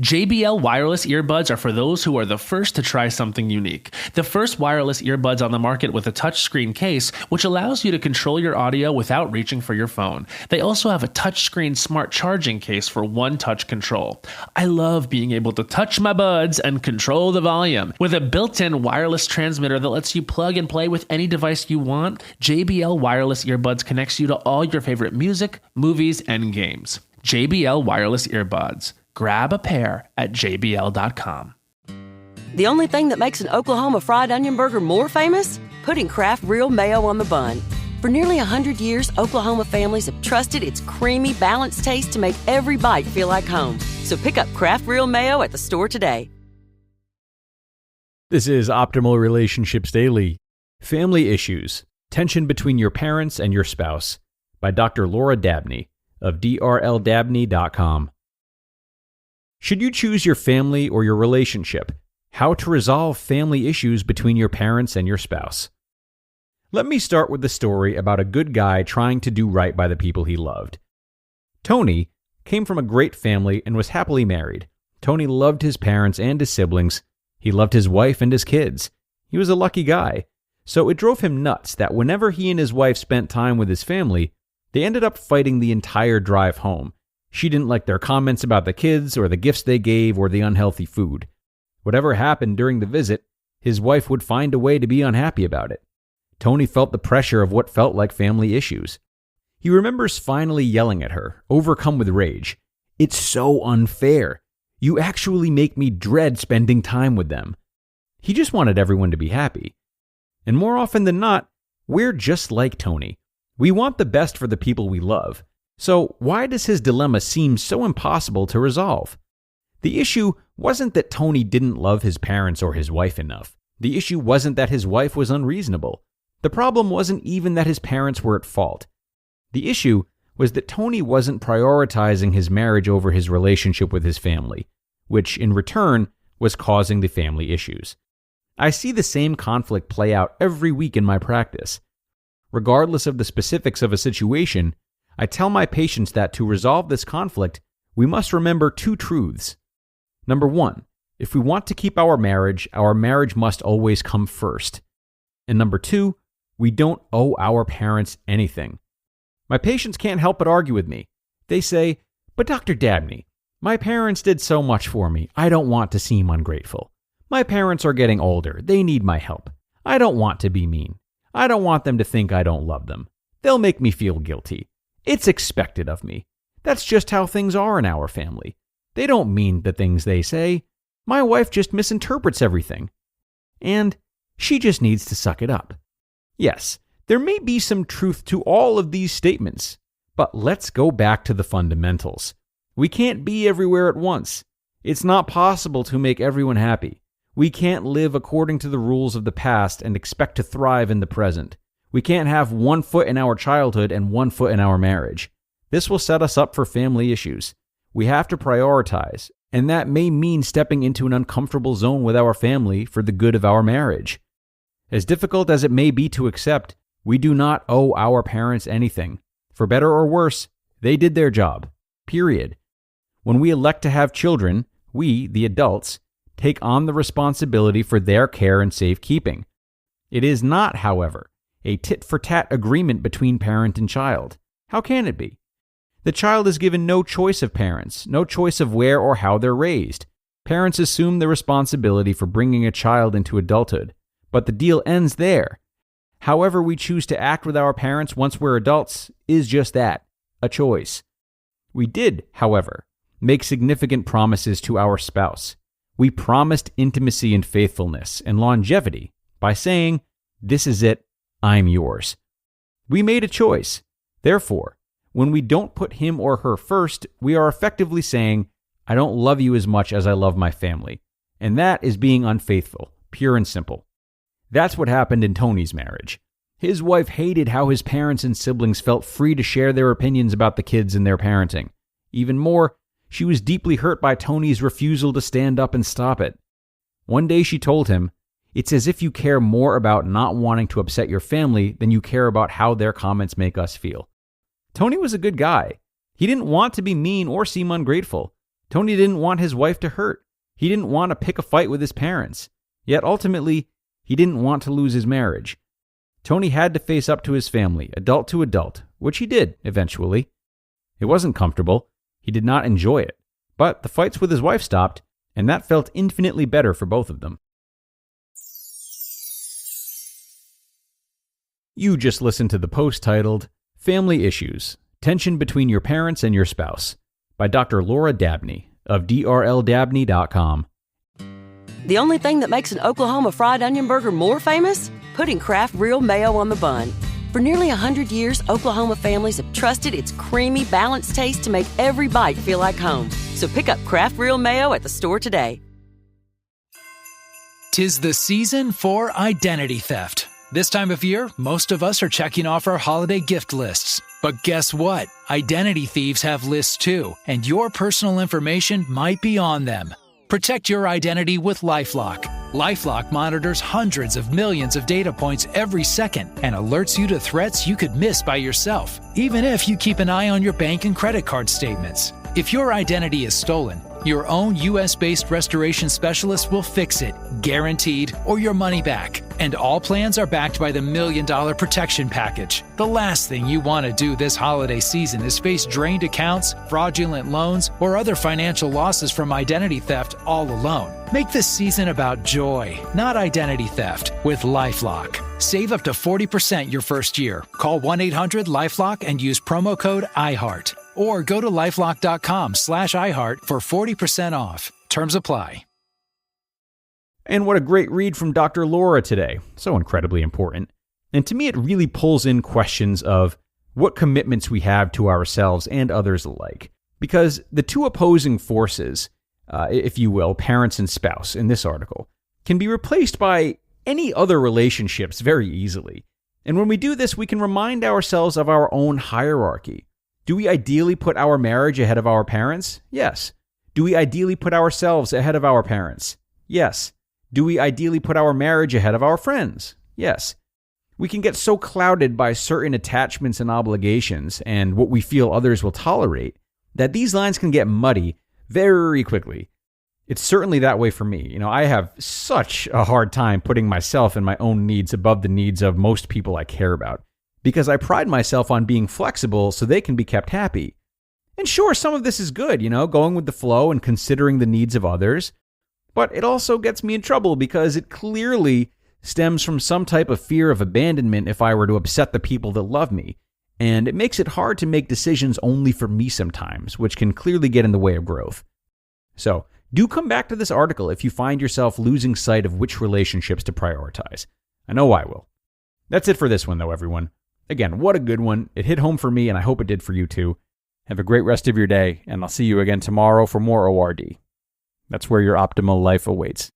JBL wireless earbuds are for those who are the first to try something unique. The first wireless earbuds on the market with a touchscreen case, which allows you to control your audio without reaching for your phone. They also have a touchscreen smart charging case for one-touch control. I love being able to touch my buds and control the volume. With a built-in wireless transmitter that lets you plug and play with any device you want, JBL wireless earbuds connects you to all your favorite music, movies, and games. JBL wireless earbuds. Grab a pair at jbl.com. The only thing that makes an Oklahoma fried onion burger more famous? Putting Kraft Real Mayo on the bun. For nearly 100 years, Oklahoma families have trusted its creamy, balanced taste to make every bite feel like home. So pick up Kraft Real Mayo at the store today. This is Optimal Relationships Daily. Family Issues. Tension Between Your Parents and Your Spouse by Dr. Laura Dabney of drldabney.com. Should you choose your family or your relationship? How to resolve family issues between your parents and your spouse. Let me start with the story about a good guy trying to do right by the people he loved. Tony came from a great family and was happily married. Tony loved his parents and his siblings. He loved his wife and his kids. He was a lucky guy. So it drove him nuts that whenever he and his wife spent time with his family, they ended up fighting the entire drive home. She didn't like their comments about the kids or the gifts they gave or the unhealthy food. Whatever happened during the visit, his wife would find a way to be unhappy about it. Tony felt the pressure of what felt like family issues. He remembers finally yelling at her, overcome with rage. "It's so unfair. You actually make me dread spending time with them." He just wanted everyone to be happy. And more often than not, we're just like Tony. We want the best for the people we love. So why does his dilemma seem so impossible to resolve? The issue wasn't that Tony didn't love his parents or his wife enough. The issue wasn't that his wife was unreasonable. The problem wasn't even that his parents were at fault. The issue was that Tony wasn't prioritizing his marriage over his relationship with his family, which in return was causing the family issues. I see the same conflict play out every week in my practice. Regardless of the specifics of a situation, I tell my patients that to resolve this conflict, we must remember two truths. Number one, if we want to keep our marriage must always come first. And number two, we don't owe our parents anything. My patients can't help but argue with me. They say, "But Dr. Dabney, my parents did so much for me. I don't want to seem ungrateful. My parents are getting older. They need my help. I don't want to be mean. I don't want them to think I don't love them. They'll make me feel guilty. It's expected of me. That's just how things are in our family. They don't mean the things they say. My wife just misinterprets everything. And she just needs to suck it up." Yes, there may be some truth to all of these statements, but let's go back to the fundamentals. We can't be everywhere at once. It's not possible to make everyone happy. We can't live according to the rules of the past and expect to thrive in the present. We can't have one foot in our childhood and one foot in our marriage. This will set us up for family issues. We have to prioritize, and that may mean stepping into an uncomfortable zone with our family for the good of our marriage. As difficult as it may be to accept, we do not owe our parents anything. For better or worse, they did their job. Period. When we elect to have children, we, the adults, take on the responsibility for their care and safekeeping. It is not, however, a tit-for-tat agreement between parent and child. How can it be? The child is given no choice of parents, no choice of where or how they're raised. Parents assume the responsibility for bringing a child into adulthood, but the deal ends there. However we choose to act with our parents once we're adults is just that, a choice. We did, however, make significant promises to our spouse. We promised intimacy and faithfulness and longevity by saying, "This is it, I'm yours." We made a choice. Therefore, when we don't put him or her first, we are effectively saying, "I don't love you as much as I love my family." And that is being unfaithful, pure and simple. That's what happened in Tony's marriage. His wife hated how his parents and siblings felt free to share their opinions about the kids and their parenting. Even more, she was deeply hurt by Tony's refusal to stand up and stop it. One day she told him, "It's as if you care more about not wanting to upset your family than you care about how their comments make us feel." Tony was a good guy. He didn't want to be mean or seem ungrateful. Tony didn't want his wife to hurt. He didn't want to pick a fight with his parents. Yet ultimately, he didn't want to lose his marriage. Tony had to face up to his family, adult to adult, which he did eventually. It wasn't comfortable. He did not enjoy it. But the fights with his wife stopped, and that felt infinitely better for both of them. You just listened to the post titled, Family Issues, Tension Between Your Parents and Your Spouse, by Dr. Laura Dabney of drldabney.com. The only thing that makes an Oklahoma fried onion burger more famous? Putting Kraft Real Mayo on the bun. For nearly 100 years, Oklahoma families have trusted its creamy, balanced taste to make every bite feel like home. So pick up Kraft Real Mayo at the store today. 'Tis the season for identity theft. This time of year, most of us are checking off our holiday gift lists. But guess what? Identity thieves have lists too, and your personal information might be on them. Protect your identity with LifeLock. LifeLock monitors hundreds of millions of data points every second and alerts you to threats you could miss by yourself, even if you keep an eye on your bank and credit card statements. If your identity is stolen, your own U.S.-based restoration specialist will fix it, guaranteed, or your money back. And all plans are backed by the $1 Million Protection Package. The last thing you want to do this holiday season is face drained accounts, fraudulent loans, or other financial losses from identity theft all alone. Make this season about joy, not identity theft, with LifeLock. Save up to 40% your first year. Call 1-800-LifeLock and use promo code IHEART. Or go to lifelock.com/iHeart for 40% off. Terms apply. And what a great read from Dr. Laura today. So incredibly important. And to me, it really pulls in questions of what commitments we have to ourselves and others alike. Because the two opposing forces, if you will, parents and spouse in this article, can be replaced by any other relationships very easily. And when we do this, we can remind ourselves of our own hierarchy. Do we ideally put our marriage ahead of our parents? Yes. Do we ideally put ourselves ahead of our parents? Yes. Do we ideally put our marriage ahead of our friends? Yes. We can get so clouded by certain attachments and obligations and what we feel others will tolerate that these lines can get muddy very quickly. It's certainly that way for me. I have such a hard time putting myself and my own needs above the needs of most people I care about, because I pride myself on being flexible so they can be kept happy. And sure, some of this is good, going with the flow and considering the needs of others. But it also gets me in trouble because it clearly stems from some type of fear of abandonment if I were to upset the people that love me. And it makes it hard to make decisions only for me sometimes, which can clearly get in the way of growth. So, do come back to this article if you find yourself losing sight of which relationships to prioritize. I know I will. That's it for this one, though, everyone. Again, what a good one. It hit home for me, and I hope it did for you, too. Have a great rest of your day, and I'll see you again tomorrow for more ORD. That's where your optimal life awaits.